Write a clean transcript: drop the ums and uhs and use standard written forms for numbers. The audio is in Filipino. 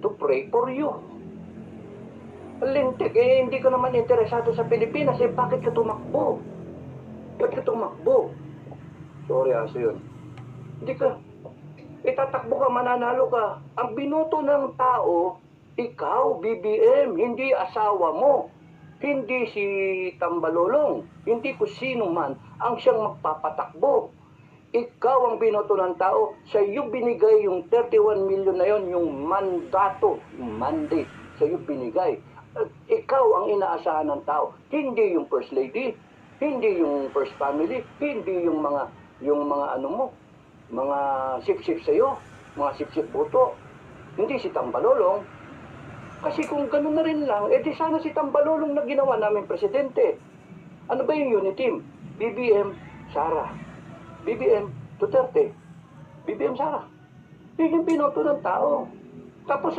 to pray for you. Lintik, hindi ka naman interesado sa Pilipinas, bakit ka tumakbo? Bakit ka tumakbo? Sorry, aso yun. Hindi ka, itatakbo ka, mananalo ka. Ang binoto ng tao, ikaw, BBM, hindi asawa mo. Hindi si Tambalolong, hindi ko sino man ang siyang magpapatakbo. Ikaw ang binoto ng tao, sa iyo binigay yung 31 million na yon, yung mandato, yung mandate, sa iyo binigay. At ikaw ang inaasahan ng tao, hindi yung first lady, hindi yung first family, hindi yung mga ano mo, mga sip-sip sa iyo, mga sip-sip boto. Hindi si Tambalolong. Kasi kung gano'n na rin lang, di sana si Tambalolong na ginawa namin presidente. Ano ba yung unity team? BBM, Sara. BBM, Duterte. BBM, Sara. Yun yung binoto ng tao. Tapos ang